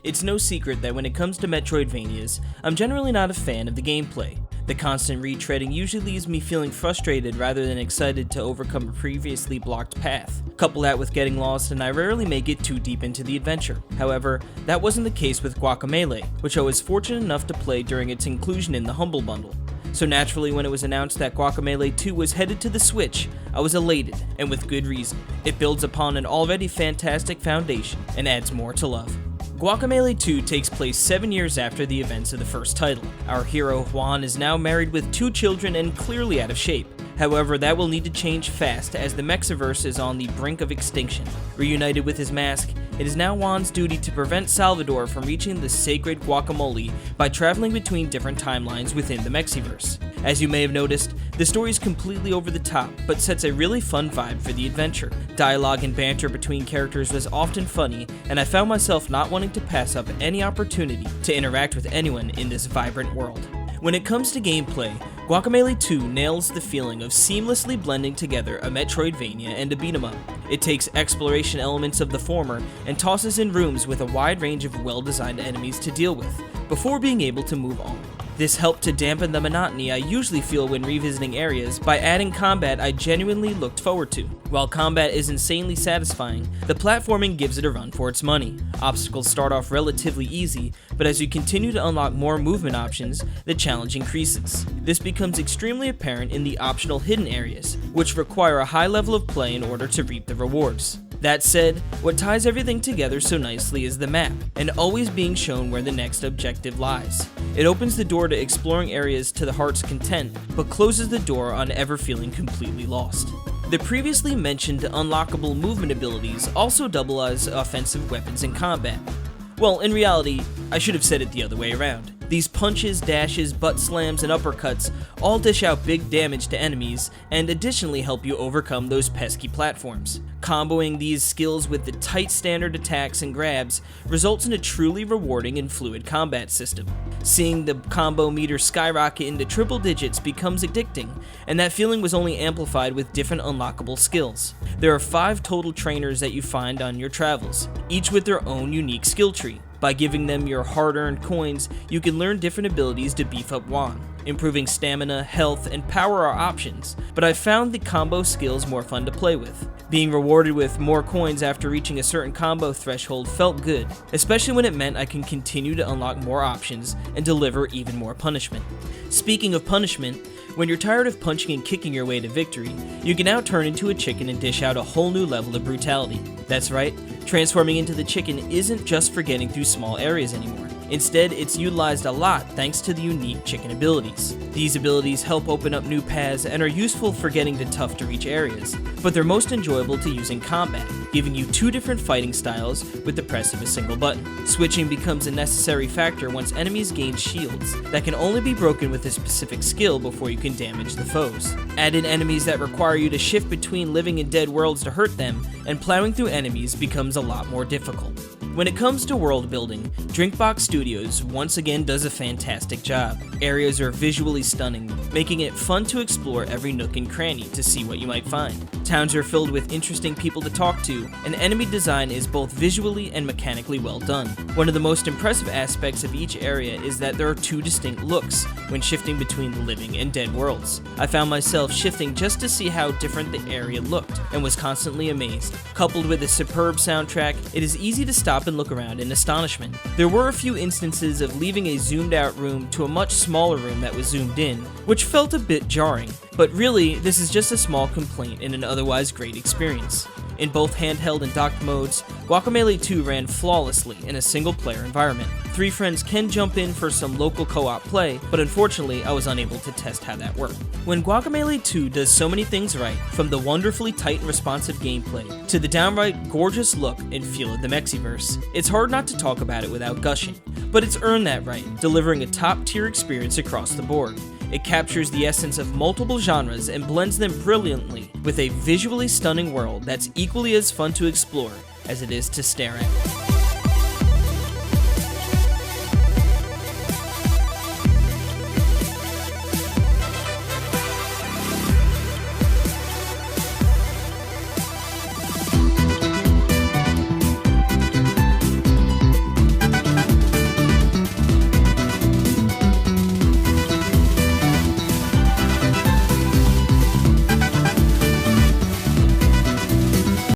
It's no secret that when it comes to Metroidvanias, I'm generally not a fan of the gameplay. The constant retreading usually leaves me feeling frustrated rather than excited to overcome a previously blocked path. Couple that with getting lost, and I rarely make it too deep into the adventure. However, that wasn't the case with Guacamelee, which I was fortunate enough to play during its inclusion in the Humble Bundle. So naturally, when it was announced that Guacamelee 2 was headed to the Switch, I was elated, and with good reason. It builds upon an already fantastic foundation, and adds more to love. Guacamelee 2 takes place 7 years after the events of the first title. Our hero Juan is now married with 2 children and clearly out of shape. However, that will need to change fast as the Mexiverse is on the brink of extinction. Reunited with his mask, it is now Juan's duty to prevent Salvador from reaching the sacred Guacamelee by traveling between different timelines within the Mexiverse. As you may have noticed, the story is completely over the top, but sets a really fun vibe for the adventure. Dialogue and banter between characters was often funny, and I found myself not wanting to pass up any opportunity to interact with anyone in this vibrant world. When it comes to gameplay, Guacamelee 2 nails the feeling of seamlessly blending together a Metroidvania and a beat-em-up. It takes exploration elements of the former and tosses in rooms with a wide range of well-designed enemies to deal with, before being able to move on. This helped to dampen the monotony I usually feel when revisiting areas by adding combat I genuinely looked forward to. While combat is insanely satisfying, the platforming gives it a run for its money. Obstacles start off relatively easy, but as you continue to unlock more movement options, the challenge increases. This becomes extremely apparent in the optional hidden areas, which require a high level of play in order to reap the rewards. That said, what ties everything together so nicely is the map, and always being shown where the next objective lies. It opens the door to exploring areas to the heart's content, but closes the door on ever feeling completely lost. The previously mentioned unlockable movement abilities also double as offensive weapons in combat. Well, in reality, I should have said it the other way around. These punches, dashes, butt slams, and uppercuts all dish out big damage to enemies, and additionally help you overcome those pesky platforms. Comboing these skills with the tight standard attacks and grabs results in a truly rewarding and fluid combat system. Seeing the combo meter skyrocket into triple digits becomes addicting, and that feeling was only amplified with different unlockable skills. There are 5 total trainers that you find on your travels, each with their own unique skill tree. By giving them your hard-earned coins, you can learn different abilities to beef up Juan. Improving stamina, health, and power are options, but I've found the combo skills more fun to play with. Being rewarded with more coins after reaching a certain combo threshold felt good, especially when it meant I can continue to unlock more options and deliver even more punishment. Speaking of punishment, when you're tired of punching and kicking your way to victory, you can now turn into a chicken and dish out a whole new level of brutality. That's right, transforming into the chicken isn't just for getting through small areas anymore. Instead, it's utilized a lot thanks to the unique chicken abilities. These abilities help open up new paths and are useful for getting to tough to reach areas, but they're most enjoyable to use in combat, giving you 2 different fighting styles with the press of a single button. Switching becomes a necessary factor once enemies gain shields that can only be broken with a specific skill before you can damage the foes. Add in enemies that require you to shift between living and dead worlds to hurt them, and plowing through enemies becomes a lot more difficult. When it comes to world building, Drinkbox Studios once again does a fantastic job. Areas are visually stunning, making it fun to explore every nook and cranny to see what you might find. Towns are filled with interesting people to talk to, and enemy design is both visually and mechanically well done. One of the most impressive aspects of each area is that there are 2 distinct looks when shifting between the living and dead worlds. I found myself shifting just to see how different the area looked, and was constantly amazed. Coupled with a superb soundtrack, it is easy to stop and look around in astonishment. There were a few instances of leaving a zoomed out room to a much smaller room that was zoomed in, which felt a bit jarring, but really this is just a small complaint in an otherwise great experience. In both handheld and docked modes, Guacamelee 2 ran flawlessly in a single-player environment. 3 friends can jump in for some local co-op play, but unfortunately I was unable to test how that worked. When Guacamelee 2 does so many things right, from the wonderfully tight and responsive gameplay to the downright gorgeous look and feel of the Mexiverse, it's hard not to talk about it without gushing. But it's earned that right, delivering a top-tier experience across the board. It captures the essence of multiple genres and blends them brilliantly with a visually stunning world that's equally as fun to explore as it is to stare at.